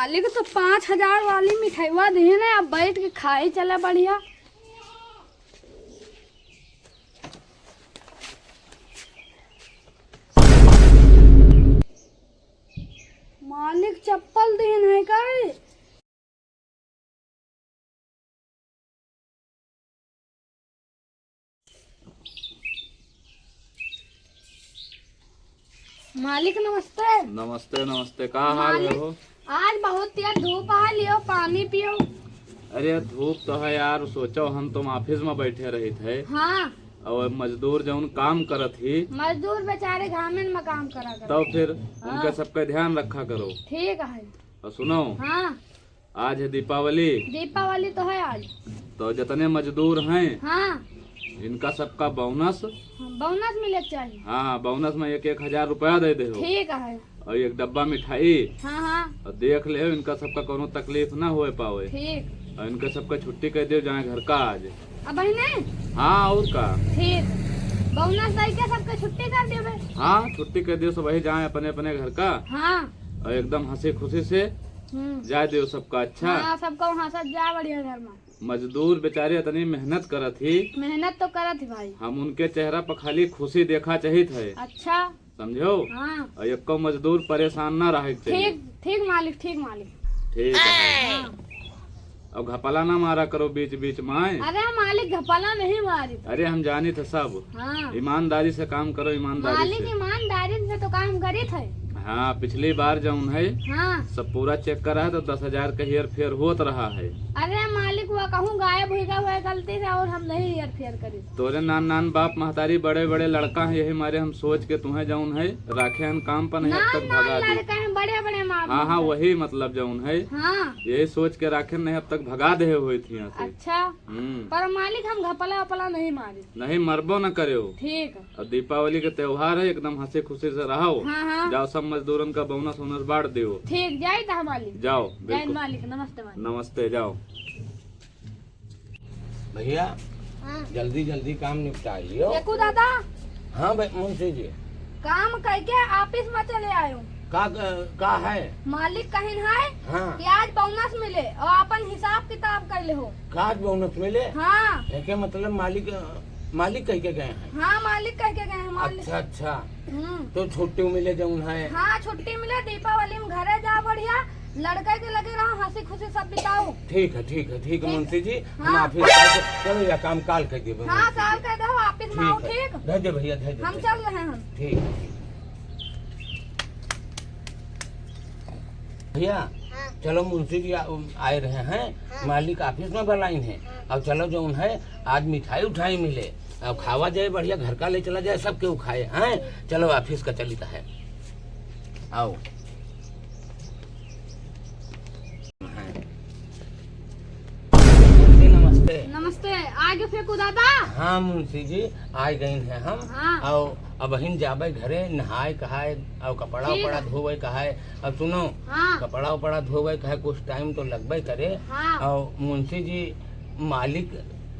मालिक तो 5,000 वाली मिठाईवा दे ना, अब बैठ के खाए चला बढ़िया। मालिक चप्पल देन है का? मालिक नमस्ते। नमस्ते नमस्ते। का हाल है हो? आज बहुत तेज धूप है, लियो पानी पियो। अरे धूप तो है यार, सोचो हम तुम ऑफिस में बैठे रहे थे। हाँ, और मजदूर जौन काम करत ही, मजदूर बेचारे घामेन में काम करा कर। तो फिर उनका सबका ध्यान रखा करो। ठीक है। और सुनो, हाँ, आज है दीपावली। दीपावली तो है आज। तो जितने मजदूर हैं हाँ, इनका सबका बोनस, बोनस मिले चाहिए। हाँ बोनस में 1,000 रुपया दे दे। ठीक है। और एक डब्बा मिठाई। हाँ हाँ, और देख ले इनका सबका कोनो तकलीफ ना हो पावे। ठीक। और इनका सबका छुट्टी कर दे जाए घर का आज। अब नहीं। हाँ और का। ठीक, बोनस दे के सबके छुट्टी कर देवे। हाँ छुट्टी कर दियो, सब वही जाए अपने अपने घर का। हाँ, और एकदम हंसी खुशी से जा दियो सबका। अच्छा हाँ, सबको वहाँ से जा बढ़िया घर में। मजदूर बेचारे इतनी मेहनत करत ही, मेहनत तो करत ही भाई। हम उनके चेहरा पर खाली खुशी देखा चाहिए थे। अच्छा, समझो। हाँ, और एको मजदूर परेशान ना रहे चाहिए। ठीक ठीक मालिक, ठीक मालिक। ठीक है। हाँ। और घपला ना मारा करो बीच बीच में। अरे मालिक घपला नहीं मारी। अरे हम जानी थे सब। हाँ, ईमानदारी से काम करो, ईमानदारी मालिक से। ईमानदारी से तो काम करी थे। हाँ पिछली बार जौन है हाँ, सब पूरा चेक करा है तो 10,000 का हेर फेर होत रहा है। अरे मालिक वो कहूँ गायब हो गया गलती से, और हम नहीं हेर फेर करी। तोरे नान नान बाप महतारी बड़े बड़े लड़का है, यही मारे हम सोच के तुम्हें जौन है राखे हम काम पर नहीं अब तक भगा दे। लड़का है बड़े बड़े माँ। हाँ हाँ वही मतलब जौन है, हाँ, यही सोच के राखे नहीं अब तक भगा दे हुई थी यहाँ से। अच्छा, पर मालिक हम घपला वपला नहीं मारी। नहीं मरबो न करे हो। ठीक। और दीपावली के त्योहार है, एकदम हंसी खुशी से रहो। हाँ हाँ, जाओ सब मजदूरन का बोनस वोनस बांट दियो। ठीक। जाए था मालिक। जाओ जय बिल्कुल। मालिक, नमस्ते मालिक। नमस्ते। जाओ भैया हाँ। जल्दी जल्दी काम निपटाइयो। देखो दादा, हाँ भाई मुंशी जी, काम करके ऑफिस में चले आयो। का है? मालिक कहीं है हाँ कि आज बोनस मिले और अपन हिसाब किताब कर ले हो। काज बोनस मिले? हाँ एके मतलब मालिक कह के गए हैं। हाँ, मालिक कह के गए हैं मालिक। अच्छा अच्छा, हम्म। तो छुट्टी मिले जौन है। हाँ, छुट्टी मिले, दीपावली में घरे जा बढ़िया, लड़के के लगे रहो, हंसी खुशी सब बिताओ। ठीक है ठीक है ठीक है मुंशी जी, हम हाँ। ऑफिस चलो या काम काल कर दिए। हाँ, काल कर दो ऑफिस में आओ। ठीक, धैर्य दे भैया, धैर्य दे। हम चल रहे हैं। ठीक है भैया, चलो मुंशी जी आए रहे हैं, मालिक ऑफिस में बुलाइन है। अब चलो जो है आज मिठाई उठाई मिले, अब खावा जाए बढ़िया, घर का ले चला जाए, सब केहू खाए हैं। चलो ऑफिस का चलिता है, आओ। नमस्ते। नमस्ते। आगे फेंकू दादा। हाँ मुंशी जी आ गए हैं हम। हाँ। और अब हिन जाबे घरे नहाए कहाए और कपड़ा ठीक उपड़ा है। धोवे कहाए। अब सुनो, हाँ कपड़ा उपड़ा धोवे कहे कुछ टाइम तो लगबे करे। हाँ और मुंशी जी मालिक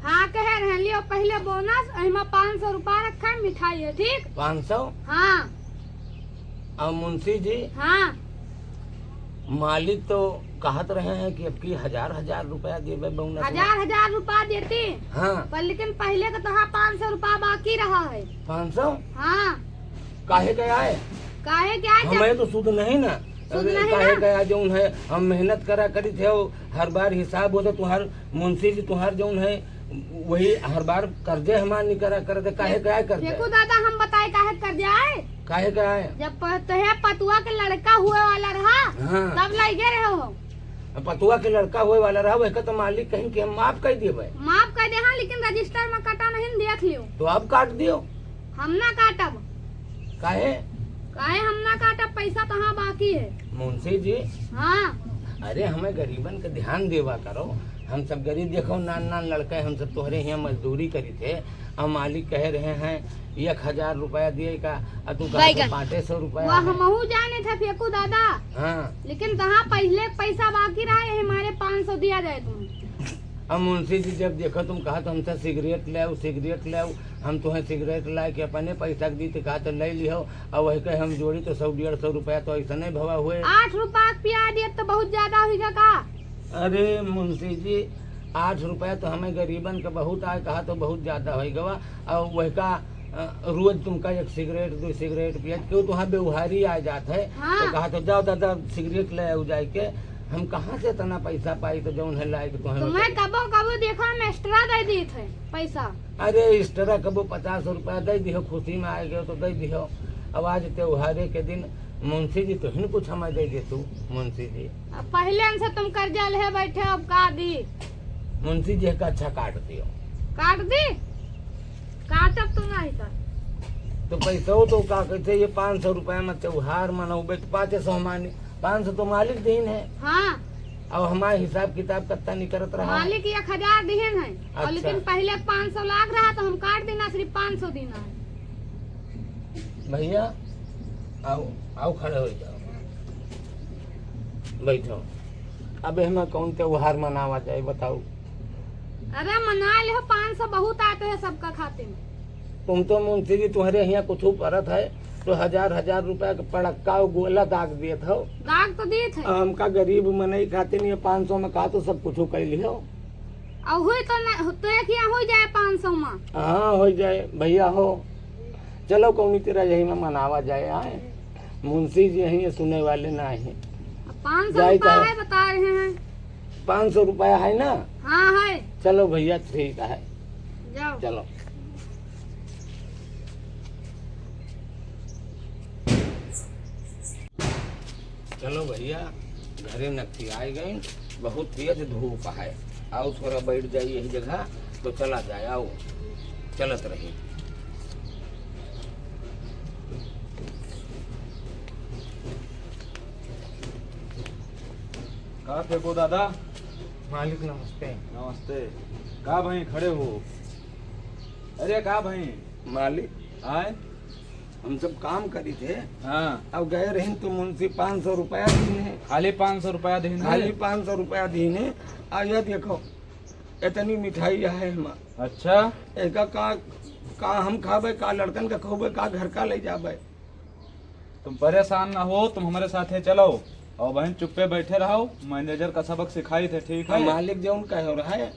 हाँ, कह रहे लियो पहले बोनस, अहिमा 500 रुपया रखा है, मिठाई है। ठीक। 500। हाँ और मुंशी जी हाँ, मालिक तो कहत रहे हैं कि अब की 1,000 रुपया देवे बोनस। 1,000 रुपया देती, हाँ पर लेकिन पहले का तो 500 रुपया बाकी रहा है। 500 हाँ, काहे का आए? काहे क्या है? हमें तो सुध नहीं ना। सुध नहीं काहे ना? का जौन है हम मेहनत करा करी थे, हर बार हिसाब होता तुहार मुंशी जी, तुहार जौन है वही हर बार कर्जे हमार नहीं करा करते। काहे का आए कर्जे? देखो दादा, हम बताए काहे कर जाए। काहे का आए? जब तहे पतुआ के लड़का हुए वाला रहा, हाँ तब लगे रहे हो। पतुआ के लड़का हुए वाला रहा, वह तो मालिक कहीं कि हम माफ कर दिए। माफ कर दे। हाँ, लेकिन रजिस्टर में कटा नहीं, देख लियो। तो अब काट दियो। हम ना काटब। काहे? काहे हम ना काटब? पैसा कहाँ बाकी है। मुंशी जी, हाँ, अरे हमें गरीबन का ध्यान देवा करो। हम सब गरीब देखो, नान नान लड़के हम सब तोहरे यहाँ मजदूरी करी थे। अब मालिक कह रहे हैं 1,000 रुपया दिए का, और तू 500 रुपया वह हमहू जाने थे फेंकू दादा, हाँ लेकिन कहाँ पहले पैसा बाकी रहा है, हमारे 500 दिया जाए तुम। अब मुंशी जी जब देखो तुम कहा तो हमसे सिगरेट ले आओ, हम तुम्हें सिगरेट लाए के अपने पैसा दी तो कहा तो ले लियो। और वही कहे हम जोड़ी तो 100-150 रुपया तो ऐसा नहीं भवा हुए। 8 रुपया पिया दिए तो बहुत ज्यादा होगा का? अरे मुंशी जी 8 रुपया तो हमें गरीबन का बहुत आए, कहा तो बहुत ज्यादा हो गवा। और वही का रोज तुमका 1 सिगरेट 2 सिगरेट पिया क्यों तुहाँ व्यवहारी आ जात है। हाँ। तो कहा तो जाओ दादा सिगरेट ले आओ जाए के, हम कहाँ से इतना पैसा पाई तो जौन है लाए के तुम्हें कबो कबो देखा हम एक्स्ट्रा दे दी थे पैसा। अरे इस तरह कबो 50 रुपया दे दियो, खुशी में आए गए तो दे दियो। अब आज त्योहारे के दिन मुंशी जी तो ही कुछ हमें दे दे तू मुंशी जी। अब पहले से तुम कर्जा ले बैठे अब का दी? मुंशी जी का अच्छा काट दियो। काट दी? काटब तो नहीं कर तो पैसा तो का कहते ये 500 रुपया में त्योहार मनाओगे 500 मानी 500 तो मालिक दिन है। हाँ। अब हमारे हिसाब किताब कितना नहीं करत रहा। मालिक 1000 दिहन है। अच्छा। और लेकिन पहले 500 लाख रहा तो हम काट देना सिर्फ 500 देना है। भैया आओ आओ खड़े हो जाओ बैठो। अब हमें कौन त्योहार मनावा जाए बताओ। अरे मना ले 500 बहुत आते हैं सबका खाते में। तुम तो मुंशी जी तुम्हारे यहाँ कुछ परत है तो 1000 रुपया का पड़क्का और गोला दाग दिए थे। दाग तो दिए थे। हमका गरीब मनई खाते नहीं 500 में कहा तो सब कुछ कर लियो। और हुई तो क्या हो जाए 500 में? हाँ हो जाए भैया हो। चलो कौनी तेरा यही में मनावा जाए। आए मुंशी जी यही सुने वाले ना है। 500 रुपया है बता रहे हैं। 500 रुपया है ना? हाँ है। चलो भैया ठीक है जाओ। चलो। चलो भैया घरे नक्की आ गई, बहुत तेज धूप है। आओ थोड़ा बैठ जाइए यही जगह तो चला जाए। आओ चलत रही। का फेंको दादा? मालिक नमस्ते। नमस्ते। का भाई खड़े हो? अरे का भाई? मालिक आए हम सब काम करी थे। हाँ। अब गए रही तो मुंशी 500 रुपया दीने। खाली 500 रुपया देने? खाली 500 रुपया दीने। आ ये देखो इतनी मिठाई है हम। अच्छा। एक का हम खाबे का लड़कन का खोबे का घर का ले जाबे। तुम परेशान ना हो, तुम हमारे साथे चलो और बहन चुप्पे बैठे रहो। मैनेजर का सबक सिखाई थे ठीक है। मालिक जो उनका हो रहा है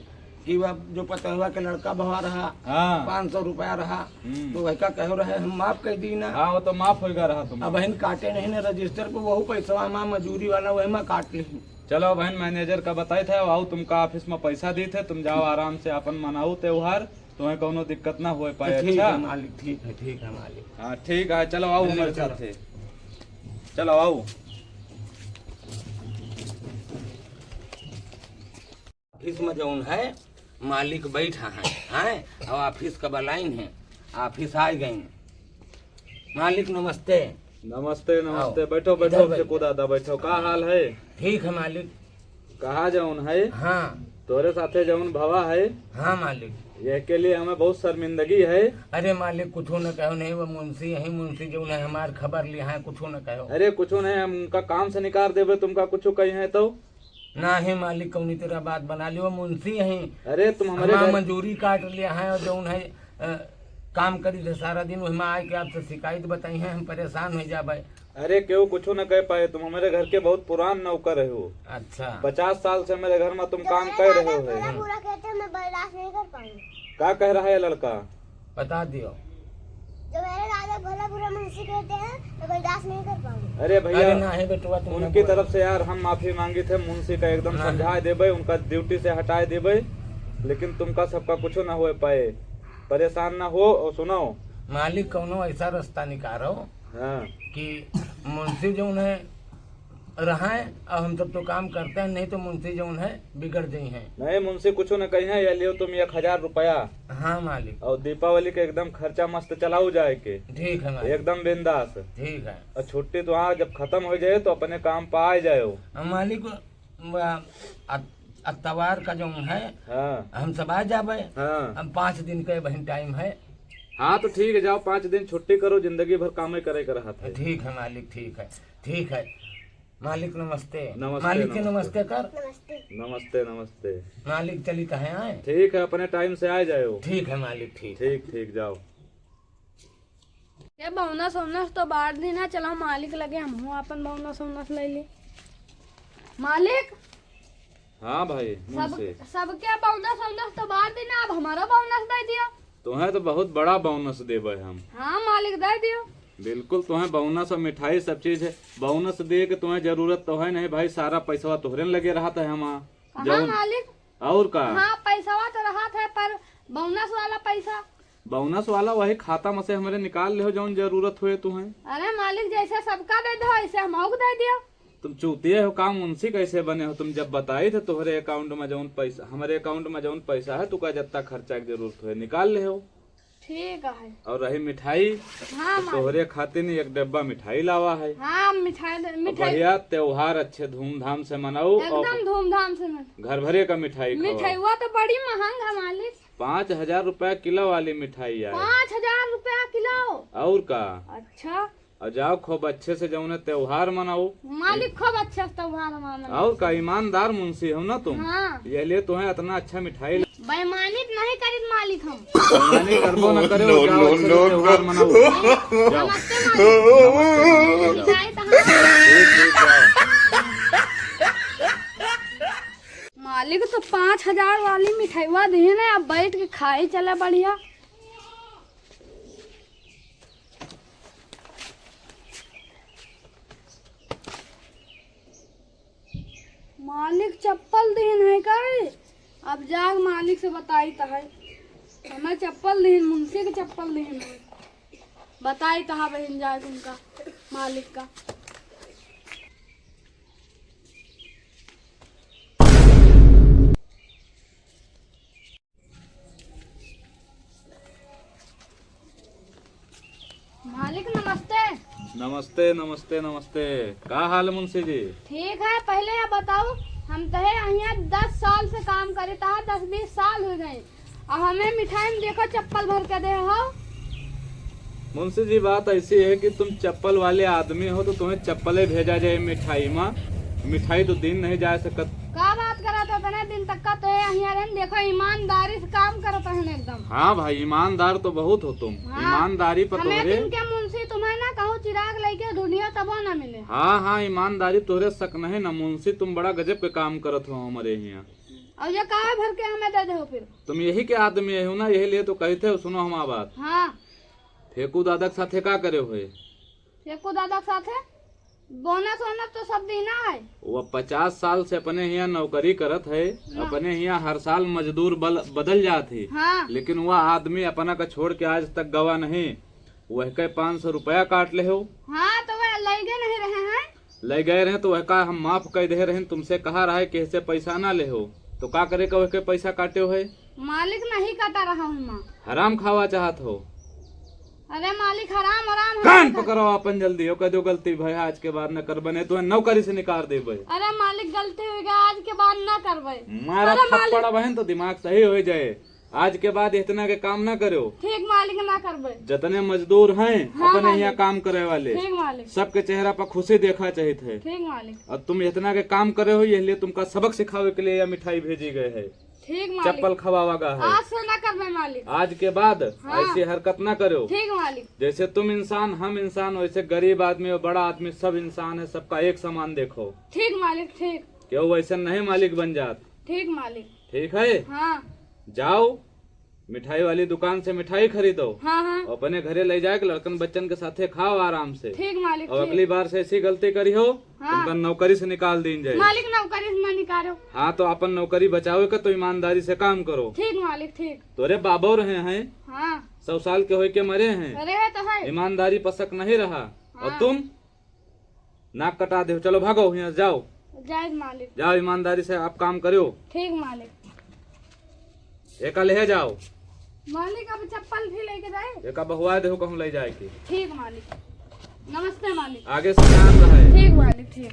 कि वह जो पतवा के लड़का बहा रहा। हाँ। 500 रुपया रहा तो वह का कह रहा है हम माफ कर दी ना। हाँ वो तो माफ होगा रहा तुम। अब बहन काटे नहीं ना रजिस्टर पे वही पैसा माँ मजूरी वाला वही में काट ली। चलो बहन मैनेजर का बताए थे आओ तुमका ऑफिस में पैसा दी थे, तुम जाओ आराम से अपन मनाओ त्योहार, तुम्हें कोनो दिक्कत ना हो पाए। ठीक अच्छा है मालिक ठीक है मालिक। हाँ ठीक है चलो आओ हमारे साथ। चलो आओ। ऑफिस में जो है मालिक बैठा है और ऑफिस का लाइन है। ऑफिस आ गई। मालिक नमस्ते। नमस्ते नमस्ते। आओ। बैठो इधर बैठो बैठो। फेंको दादा बैठो। का हाल है? ठीक है मालिक। कहा जाऊन है? हाँ तोरे साथे जौन भवा है हाँ मालिक। ये के लिए हमें बहुत शर्मिंदगी है। अरे मालिक कुछ न कहो नहीं, वो मुंशी यही मुंशी जो है हमार खबर लिया है कुछ न कहो। अरे कुछ नहीं, हम उनका काम से निकाल देवे तुमका कुछ कही है तो ना ही मालिक कौनी तेरा बात बना लियो मुंशी यही। अरे तुम हमारे हमार घर मजूरी काट लिया है और जो है काम करी थे सारा दिन वही में आए के आपसे शिकायत बताई है, हम परेशान हो जाए। अरे क्यों कुछ न कह पाए? तुम हमारे घर के बहुत पुरान नौकर हो। अच्छा 50 साल से मेरे घर में तुम काम कर रहे हो। पूरा कहते हैं मैं बर्दाश्त नहीं कर पाऊंगी। क्या कह रहा है लड़का? बता दियो। जो मेरे दादा भला बुरा मुंशी कहते हैं मैं बर्दाश्त नहीं कर पाऊंगी। अरे अरे भैया ना है बेटुआ तुम उनकी तरफ से यार हम माफी मांगी थे, मुंशी का एकदम हाँ। समझा देवे, उनका ड्यूटी से हटा देवे, लेकिन तुमका सबका कुछ ना हो पाए। परेशान ना हो और सुनो मालिक कौनो ऐसा रास्ता निकालो हाँ कि मुंशी जो है रहा और हम सब तो काम करते हैं, नहीं तो मुंशी जो है बिगड़ गई है। नहीं मुंशी कुछ न कही है, या लियो तुम 1000 रुपया हाँ मालिक। और दीपावली के एकदम खर्चा मस्त चलाओ जाए के ठीक है मालिक। एकदम बिंदास। ठीक है। और छुट्टी तो हाँ जब खत्म हो जाए तो अपने काम पर आ जाओ। हम मालिक अतवार का जो है हाँ हम सब आ जाबे। हाँ हम 5 दिन के बहन टाइम है। हाँ तो ठीक है जाओ 5 दिन छुट्टी करो, जिंदगी भर काम ही करे कर रहा था। ठीक है मालिक ठीक है ठीक है। मालिक नमस्ते। नमस्ते, मालिक के नमस्ते। नमस्ते कर। नमस्ते। नमस्ते नमस्ते। मालिक चली कहे आए। ठीक है, अपने टाइम से आ जाओ। ठीक है मालिक, ठीक। ठीक ठीक, जाओ। ये बोनस वोनस तो बांट दी ना, चलो मालिक लगे हम अपन बोनस वोनस ले ले। मालिक हाँ भाई सब मुझसे सबके बोनस वोनस तो बांट दी ना, अब हमारा बोनस दे दियो। तुम्हें तो बहुत बड़ा बोनस देवे हम। हाँ मालिक दे दियो। बिल्कुल, तुम्हें बोनस और मिठाई सब चीज है। बोनस दे के तुम्हें जरूरत तो है नहीं भाई, सारा पैसा तोहरे में लगे रहा था हम कहाँ मालिक? और का हाँ पैसा तो रहा था, पर बोनस वाला पैसा। बोनस वाला वही खाता में से हमारे निकाल ले हो जौन जरूरत हुए तुम्हें। अरे मालिक जैसे सबका दे दो ऐसे हम दे दियो। तुम चूतिए हो, काम मुंशी कैसे बने हो? तुम जब बताई थे तुम्हारे अकाउंट में जौन पैसा, हमारे अकाउंट में जौन पैसा है, तुका जितना खर्चा की जरूरत हुए निकाल ले हो। ठीक है। और रही मिठाई, हाँ मालिक। तोहरे खातिर नहीं एक डब्बा मिठाई लावा है। हाँ मिठाई मिठाई बढ़िया त्योहार अच्छे धूमधाम से मनाओ और एकदम धूमधाम से घर भरे का मिठाई खाओ। मिठाई हुआ तो बड़ी महंग है मालिक। 5,000 रुपया किलो वाली मिठाई है। 5,000 रुपया किलो। और का? अच्छा और जाओ खूब अच्छे से जौन त्योहार मनाओ। मालिक खूब अच्छा त्योहार मनाना। और का? ईमानदार मुंशी हो ना तुम, हाँ ये लिए तुम्हें इतना अच्छा मिठाई। बेईमानी नहीं करी मालिक हम। बेईमानी करबो न करे, जाओ अच्छे से त्योहार मनाओ। जाओ। नमस्ते मालिक। मिठाई तो ठीक ठीक, जाओ। मालिक तो 5,000 वाली मिठाईवा दी ना, अब बैठ के खाई चले बढ़िया। मालिक चप्पल दीन है कर, अब जाग मालिक से बताई तो है। हमें चप्पल दीन, मुंशी के चप्पल दीन है, बताई तो है बहन जाए उनका मालिक का। मालिक नमस्ते। नमस्ते नमस्ते नमस्ते। का हाल है मुंशी जी? ठीक है, पहले आप बताओ, हम तो है यहाँ 10 साल से काम करे था, 10-20 साल हो गए, और हमें मिठाई में देखो चप्पल भर के दे हो। मुंशी जी बात ऐसी है कि तुम चप्पल वाले आदमी हो तो तुम्हें चप्पलें भेजा जाए मिठाई में। मिठाई तो दिन नहीं जा सकत। का बात करा तो तने दिन तक का तो है यहाँ रहन, देखो ईमानदारी से काम करता है एकदम। हाँ भाई, ईमानदार तो बहुत हो तुम। हाँ, ईमानदारी पर हमें तोहरे। दिन के मुंशी तुम्हें ना कहूँ चिराग लेके ढूंढियो तबो ना मिले। हाँ हाँ, ईमानदारी तोहरे शक नहीं ना मुंशी, तुम बड़ा गजब के काम करत हो हमारे यहाँ। और ये का भर के हमें दे दो फिर। तुम यही के आदमी हो ना, यही लिए तो कहते हो। सुनो हमारा बात। हाँ फेकू दादा के साथे का करे हुए? फेकू दादा के साथ है, बोनस वोनस तो सब देना है। वो 50 साल से अपने यहाँ नौकरी करत है, अपने यहाँ हर साल मजदूर बदल जात है। हाँ लेकिन वह आदमी अपना का छोड़ के आज तक गवा नहीं। वह के 500 रुपया काट ले हो। हाँ तो वह लगे नहीं रहे हैं। ले गए रहे तो वह का हम माफ कर दे रहे, तुमसे कहा रहा है कि ऐसे पैसा ना ले हो, तो का करे का वह के पैसा काटे हो है? मालिक नहीं काटा रहा हूँ माँ। हराम खावा चाहत हो? अरे मालिक हराम हराम कान पकड़ो अपन जल्दी हो, कदो गलती भाई आज के बाद न कर बने तो नौकरी से निकाल दे भाई। अरे मालिक गलती हो गया, आज के बाद ना करवे। मारा थप्पड़ बहन तो दिमाग सही हो जाए। आज के बाद इतना के काम ना करो। ठीक मालिक ना करवे। जितने मजदूर हैं हाँ, अपने मालिक। यहाँ काम करे वाले, ठीक मालिक। सबके चेहरा पर खुशी देखा चाहिए थे। ठीक मालिक। और तुम इतना के काम करे हो, ये लिए तुमका सबक सिखावे के लिए यह मिठाई भेजी गए है, ठीक मालिक। चप्पल खवावा गा है। आज से ना करवे मालिक। आज के बाद हाँ। ऐसी हरकत ना करो। ठीक मालिक। जैसे तुम इंसान हम इंसान, वैसे गरीब आदमी और बड़ा आदमी सब इंसान है, सबका एक समान देखो। ठीक मालिक। ठीक क्यों वैसे नहीं मालिक बन जात। ठीक मालिक। ठीक है, हाँ जाओ मिठाई वाली दुकान से मिठाई खरीदो, हाँ हाँ अपने घरे ले जाए लड़कन बच्चन के साथे खाओ आराम से। ठीक मालिक। और ठीक। अगली बार से ऐसी गलती करी हो हाँ। तुमका नौकरी से निकाल दी जाए। मालिक नौकरी से ना निकालो। हाँ तो अपन नौकरी बचाओ का तो ईमानदारी से काम करो। ठीक मालिक। ठीक। तोरे बाबो रहे हैं हाँ 100 साल के होके मरे हैं, अरे है तो है। ईमानदारी पसक नहीं रहा। और हाँ। तुम नाक कटा दे, चलो भागो यहाँ जाओ। जायज मालिक। जाओ ईमानदारी से आप काम करो। ठीक मालिक। एक ले जाओ, मालिक अब चप्पल भी लेके जाए। एक बहुआ दे कहूँ ले जाए की। ठीक मालिक। नमस्ते मालिक। आगे से ध्यान रहे। ठीक मालिक। ठीक।